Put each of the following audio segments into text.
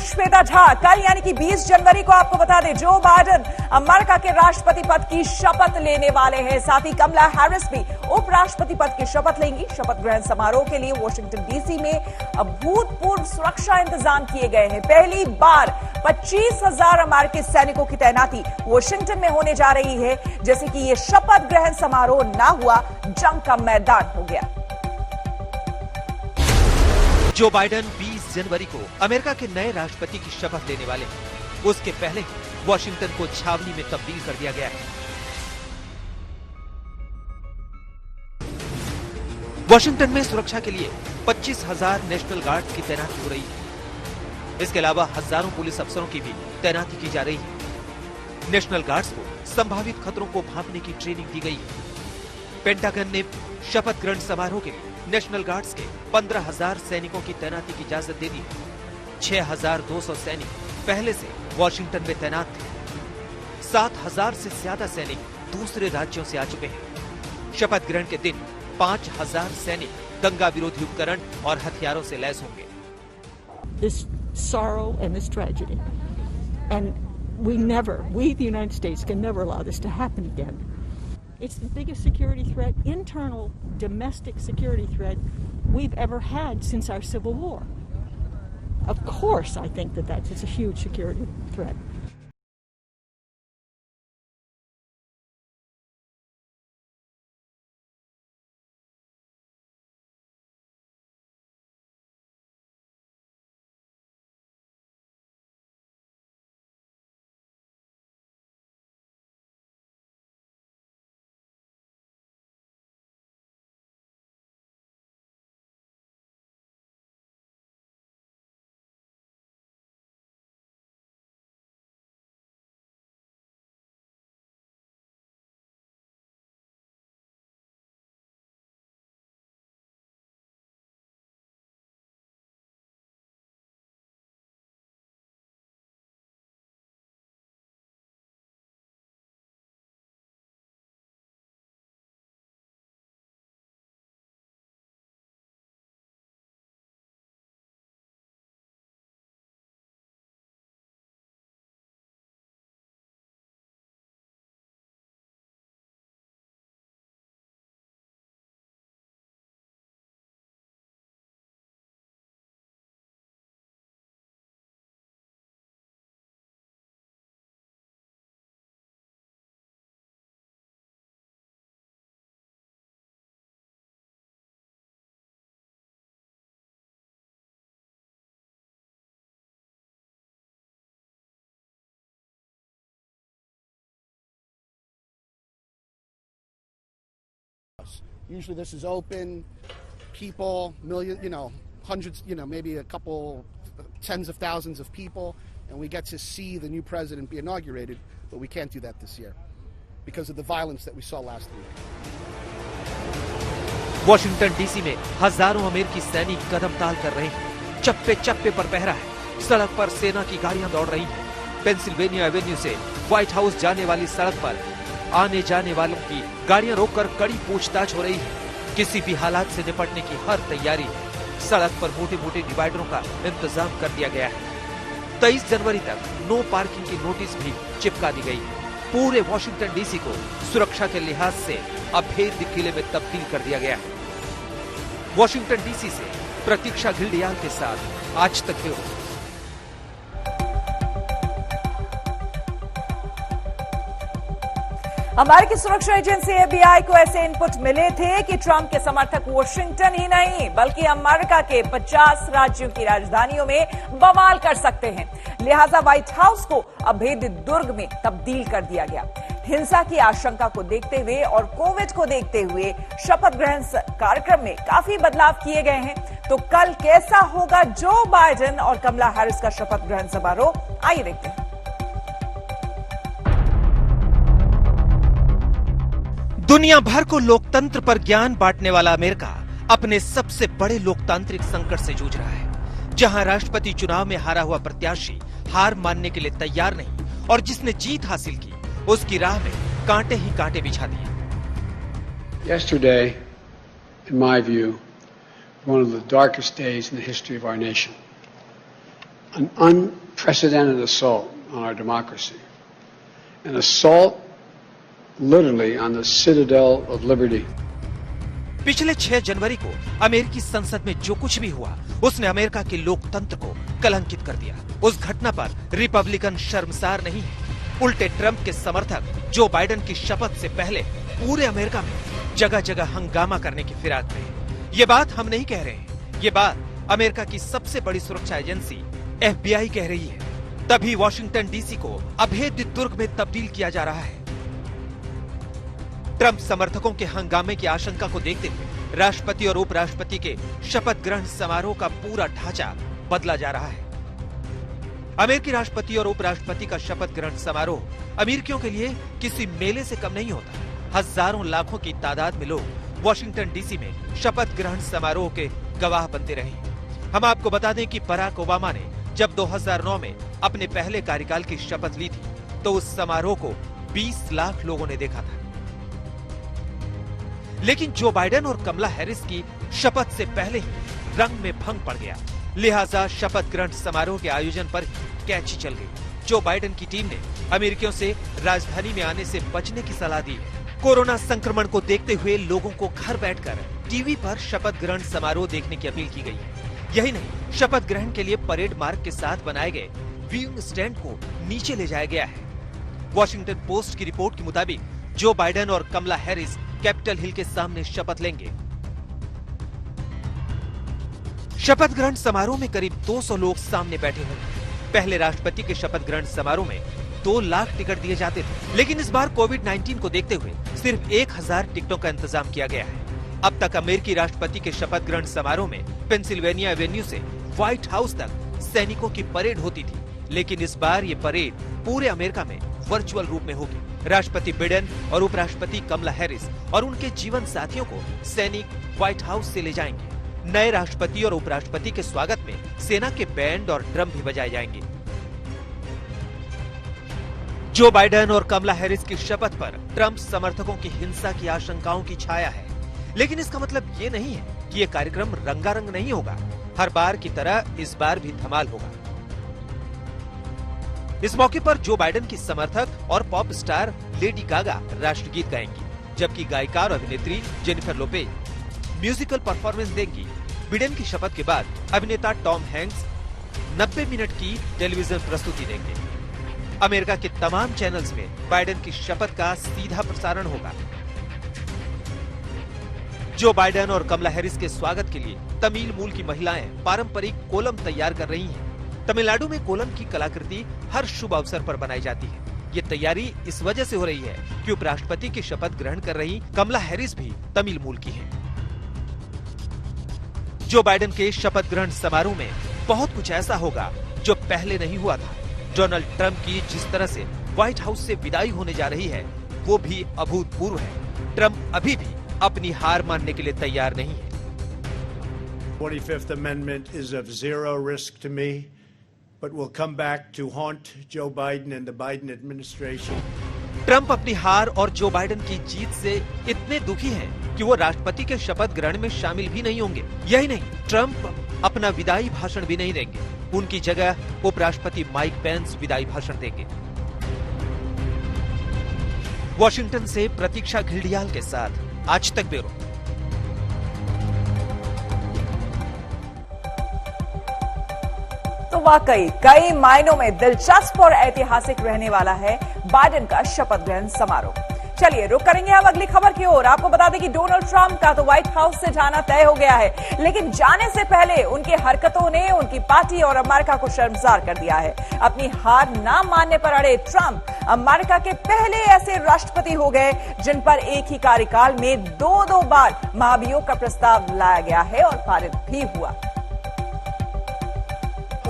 श्वेता झा। कल यानी कि 20 जनवरी को आपको बता दें, जो बाइडेन अमेरिका के राष्ट्रपति पद की शपथ लेने वाले हैं। साथ ही कमला हैरिस भी उपराष्ट्रपति पद की शपथ लेंगी। शपथ ग्रहण समारोह के लिए वॉशिंगटन डीसी में अभूतपूर्व सुरक्षा इंतजाम किए गए हैं। पहली बार 25,000 अमेरिकी सैनिकों की तैनाती वॉशिंगटन में होने जा रही है। जैसे कि ये शपथ ग्रहण समारोह ना हुआ, जंग का मैदान हो गया। जो बाइडेन 20 जनवरी को अमेरिका के नए राष्ट्रपति की शपथ लेने वाले हैं, उसके पहले वॉशिंगटन को छावनी में तब्दील कर दिया गया है। वॉशिंगटन में सुरक्षा के लिए 25,000 नेशनल गार्ड की तैनाती हो रही है। इसके अलावा हजारों पुलिस अफसरों की भी तैनाती की जा रही है। नेशनल गार्ड्स को संभावित खतरों को भांपने की ट्रेनिंग दी गई है। पेंटागन ने शपथ ग्रहण समारोह के लिए नेशनल गार्ड्स के 15,000 सैनिकों की तैनाती की इजाजत दे दी। 6,200 सैनिक पहले से वॉशिंगटन में तैनात थे। 7,000 से ज्यादा सैनिक दूसरे राज्यों से आ चुके हैं। शपथ ग्रहण के दिन 5,000 सैनिक दंगा विरोधी उपकरण और हथियारों से लैस होंगे। This sorrow and this tragedy, and we, the United States, can never allow this to happen again. It's the biggest security threat, internal domestic security threat we've ever had since our Civil War. Of course, I think that it's a huge security threat. Usually this is open, people, hundreds, maybe a couple, tens of thousands of people, and we get to see the new president be inaugurated, but we can't do that this year because of the violence that we saw last week. Washington DC में हजारों अमेरिकी सैनिक कदम ताल कर रहे हैं। चप्पे चप्पे पर पहरा है। सड़क पर सेना की गाड़ियां दौड़ रही हैं। पेंसिल्वेनिया एवेन्यू से व्हाइट हाउस जाने वाली सड़क पर आने जाने वालों की गाड़ियां रोककर कड़ी पूछताछ हो रही है। किसी भी हालात से निपटने की हर तैयारी है। सड़क पर मोटे मोटे डिवाइडरों का इंतजाम कर दिया गया है। 23 जनवरी तक नो पार्किंग की नोटिस भी चिपका दी गई है। पूरे वॉशिंगटन डीसी को सुरक्षा के लिहाज से अभेद्य किले में तब्दील कर दिया गया है। वॉशिंगटन डीसी से प्रतीक्षा घिल्डियाल के साथ आज तक ब्यूरो। अमेरिकी सुरक्षा एजेंसी FBI को ऐसे इनपुट मिले थे कि ट्रंप के समर्थक वॉशिंगटन ही नहीं बल्कि अमेरिका के 50 राज्यों की राजधानियों में बवाल कर सकते हैं। लिहाजा व्हाइट हाउस को अभेद्य दुर्ग में तब्दील कर दिया गया। हिंसा की आशंका को देखते हुए और कोविड को देखते हुए शपथ ग्रहण कार्यक्रम में काफी बदलाव किए गए हैं। तो कल कैसा होगा जो बाइडेन और कमला हैरिस का शपथ ग्रहण समारोह, आइए देखते हैं। दुनिया भर को लोकतंत्र पर ज्ञान बांटने वाला अमेरिका अपने सबसे बड़े लोकतांत्रिक संकट से जूझ रहा है, जहां राष्ट्रपति चुनाव में हारा हुआ प्रत्याशी हार मानने के लिए तैयार नहीं और जिसने जीत हासिल की उसकी राह में कांटे ही कांटे बिछा दिए। Yesterday, in my view, one of the darkest days in the history of our nation. an unprecedented assault on our democracy, an assault literally on the citadel of liberty. पिछले 6 जनवरी को अमेरिकी संसद में जो कुछ भी हुआ उसने अमेरिका के लोकतंत्र को कलंकित कर दिया। उस घटना पर रिपब्लिकन शर्मसार नहीं है, उल्टे ट्रंप के समर्थक जो बाइडेन की शपथ से पहले पूरे अमेरिका में जगह जगह हंगामा करने की फिराक में है। ये बात हम नहीं कह रहे हैं, ये बात अमेरिका की सबसे बड़ी सुरक्षा एजेंसी FBI कह रही है। तभी वॉशिंगटन डीसी को अभेद्य दुर्ग में तब्दील किया जा रहा है। ट्रंप समर्थकों के हंगामे की आशंका को देखते हुए राष्ट्रपति और उपराष्ट्रपति के शपथ ग्रहण समारोह का पूरा ढांचा बदला जा रहा है। अमेरिकी राष्ट्रपति और उपराष्ट्रपति का शपथ ग्रहण समारोह अमेरिकियों के लिए किसी मेले से कम नहीं होता। हजारों लाखों की तादाद में लोग वॉशिंगटन डीसी में शपथ ग्रहण समारोह के गवाह बनते रहे। हम आपको बता दें कि बराक ओबामा ने जब 2009 में अपने पहले कार्यकाल की शपथ ली थी तो उस समारोह को 20 लाख लोगों ने देखा था। लेकिन जो बाइडेन और कमला हैरिस की शपथ से पहले ही रंग में भंग पड़ गया, लिहाजा शपथ ग्रहण समारोह के आयोजन पर कैची चल गई। जो बाइडेन की टीम ने अमेरिकियों से राजधानी में आने से बचने की सलाह दी है। कोरोना संक्रमण को देखते हुए लोगों को घर बैठकर टीवी पर शपथ ग्रहण समारोह देखने की अपील की गई है। यही नहीं, शपथ ग्रहण के लिए परेड मार्ग के साथ बनाए गए व्यूइंग स्टैंड को नीचे ले जाया गया है। वॉशिंगटन पोस्ट की रिपोर्ट के मुताबिक जो बाइडेन और कमला हैरिस कैपिटल हिल के सामने शपथ लेंगे। शपथ ग्रहण समारोह में करीब 200 लोग सामने बैठे होंगे। पहले राष्ट्रपति के शपथ ग्रहण समारोह में 2 लाख टिकट दिए जाते थे, लेकिन इस बार कोविड-19 को देखते हुए सिर्फ 1000 टिकटों का इंतजाम किया गया है। अब तक अमेरिकी राष्ट्रपति के शपथ ग्रहण समारोह में पेंसिल्वेनिया एवेन्यू से व्हाइट हाउस तक सैनिकों की परेड होती थी, लेकिन इस बार ये परेड पूरे अमेरिका में वर्चुअल रूप में होगी। राष्ट्रपति बिडेन और उपराष्ट्रपति कमला हैरिस और उनके जीवन साथियों को सैनिक व्हाइट हाउस से ले जाएंगे। नए राष्ट्रपति और उपराष्ट्रपति के स्वागत में सेना के बैंड और ड्रम भी बजाए जाएंगे। जो बाइडेन और कमला हैरिस की शपथ पर ट्रंप समर्थकों की हिंसा की आशंकाओं की छाया है, लेकिन इसका मतलब ये नहीं है कि ये कार्यक्रम रंगारंग नहीं होगा। हर बार की तरह इस बार भी धमाल होगा। इस मौके पर जो बाइडेन की समर्थक और पॉप स्टार लेडी गागा राष्ट्रगीत गाएंगी, जबकि गायिका और अभिनेत्री जेनिफर लोपेज म्यूजिकल परफॉर्मेंस देंगी। बिडेन की शपथ के बाद अभिनेता टॉम हैंक्स 90 मिनट की टेलीविजन प्रस्तुति देंगे। अमेरिका के तमाम चैनल्स में बाइडेन की शपथ का सीधा प्रसारण होगा। जो बाइडेन और कमला हैरिस के स्वागत के लिए तमिल मूल की महिलाएं पारंपरिक कोलम तैयार कर रही हैं। तमिलनाडु में कोलम की कलाकृति हर शुभ अवसर पर बनाई जाती है। ये तैयारी इस वजह से हो रही है कि उपराष्ट्रपति की शपथ ग्रहण कर रही कमला हैरिस भी तमिल मूल की हैं। जो बाइडेन के शपथ ग्रहण समारोह में बहुत कुछ ऐसा होगा जो पहले नहीं हुआ था। डोनाल्ड ट्रंप की जिस तरह से व्हाइट हाउस से विदाई होने जा रही है वो भी अभूतपूर्व है। ट्रंप अभी भी अपनी हार मानने के लिए तैयार नहीं है। 25th Amendment is of zero risk to me, but will come back to haunt Joe Biden and the Biden administration. Trump अपनी हार और जो बाइडेन की जीत से इतने दुखी हैं कि वो राष्ट्रपति के शपथ ग्रहण में शामिल भी नहीं होंगे। यही नहीं, ट्रंप अपना विदाई भाषण भी नहीं देंगे। उनकी जगह उपराष्ट्रपति माइक पेंस विदाई भाषण देंगे। वॉशिंगटन से प्रतीक्षा घिल्डियाल के साथ आज तक ब्यूरो। तो वाकई कई मायनों में दिलचस्प और ऐतिहासिक रहने वाला है बाइडेन का शपथ ग्रहण समारोह। चलिए रुक करेंगे अब अगली खबर की ओर। आपको बता दें कि डोनाल्ड ट्रंप का तो व्हाइट हाउस से जाना तय हो गया है, लेकिन जाने से पहले उनकी हरकतों ने उनकी पार्टी और अमेरिका को शर्मसार कर दिया है। अपनी हार ना मानने पर अड़े ट्रंप अमेरिका के पहले ऐसे राष्ट्रपति हो गए जिन पर एक ही कार्यकाल में 2 बार महाभियोग का प्रस्ताव लाया गया है और पारित भी हुआ।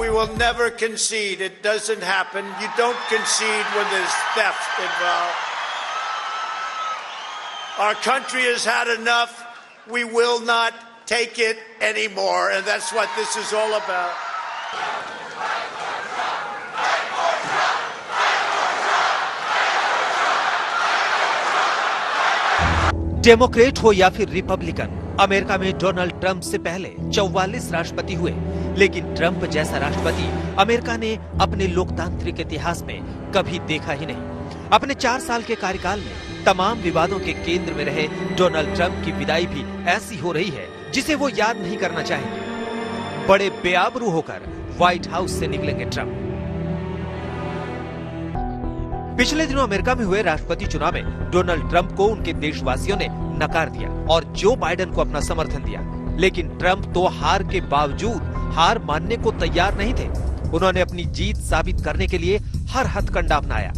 We will never concede. It doesn't happen. You don't concede when there's theft involved. Our country has had enough. We will not take it anymore, and that's what this is all about. Democrat हो या फिर Republican, America में Donald Trump से पहले 44 राष्ट्रपति हुए, लेकिन Trump जैसा राष्ट्रपति अमेरिका ने अपने लोकतांत्रिक इतिहास में कभी देखा ही नहीं। अपने 4 साल के कार्यकाल में तमाम विवादों के केंद्र में रहे डोनाल्ड ट्रंप की विदाई भी ऐसी हो रही है जिसे वो याद नहीं करना चाहेंगे। बड़े बेआबरू होकर व्हाइट हाउस से निकलेंगे ट्रंप। पिछले दिनों अमेरिका में हुए राष्ट्रपति चुनाव में डोनाल्ड ट्रंप को उनके देशवासियों ने नकार दिया और जो बाइडेन को अपना समर्थन दिया, लेकिन ट्रंप तो हार के बावजूद हार मानने को तैयार नहीं थे। उन्होंने अपनी जीत साबित करने के लिए हर हथकंडा अपनाया।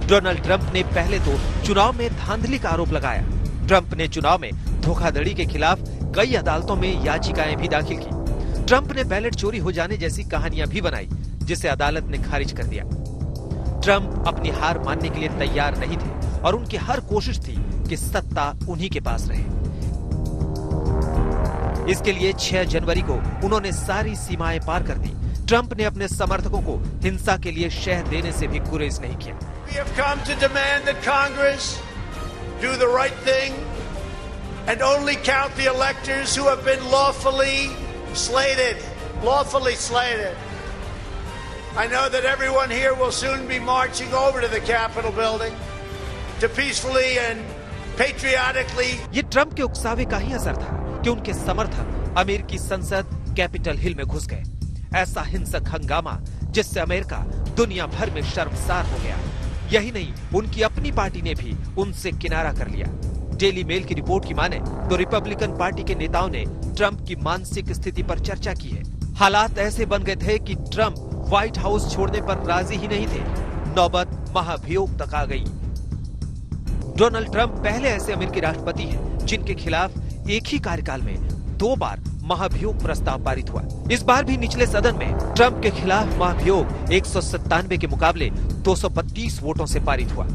डोनाल्ड ट्रंप ने पहले तो चुनाव में धांधली का आरोप लगाया। ट्रंप ने चुनाव में धोखाधड़ी के खिलाफ कई अदालतों में याचिकाएं भी दाखिल की। ट्रंप ने बैलेट चोरी हो जाने जैसी कहानियां भी बनाई, जिसे अदालत ने खारिज कर दिया। ट्रंप अपनी हार मानने के लिए तैयार नहीं थे और उनकी हर कोशिश थी कि सत्ता उन्हीं के पास रहे। इसके लिए 6 जनवरी को उन्होंने सारी सीमाएं पार कर दी। ट्रंप ने अपने समर्थकों को हिंसा के लिए शह देने से भी गुरेज नहीं किया। We have come to demand that Congress do the right thing and only count the electors who have been lawfully slated. I know that everyone here will soon be marching over to the Capitol building to peacefully and patriotically. ये Trump के उकसावे का ही असर था कि उनके समर्थक अमेरिकी संसद कैपिटल हिल में घुस गए। ऐसा हिंसक हंगामा जिससे अमेरिका दुनिया भर में शर्मसार हो गया। यही नहीं, उनकी अपनी पार्टी ने भी उनसे किनारा कर लिया। डेली मेल की रिपोर्ट की माने तो रिपब्लिकन पार्टी के नेताओं ने ट्रंप की मानसिक स्थिति पर चर्चा की है। हालात ऐसे बन गए थे कि ट्रंप व्हाइट हाउस छोड़ने पर राजी ही नहीं थे। नौबत महाभियोग तक आ गई। डोनाल्ड ट्रंप पहले ऐसे अमेरिकी राष्ट्रपति हैं जिनके खिलाफ एक ही कार्यकाल में 2 बार महाभियोग प्रस्ताव पारित हुआ। इस बार भी निचले सदन में ट्रंप के खिलाफ महाभियोग 197 के मुकाबले 232 वोटों से पारित हुआ।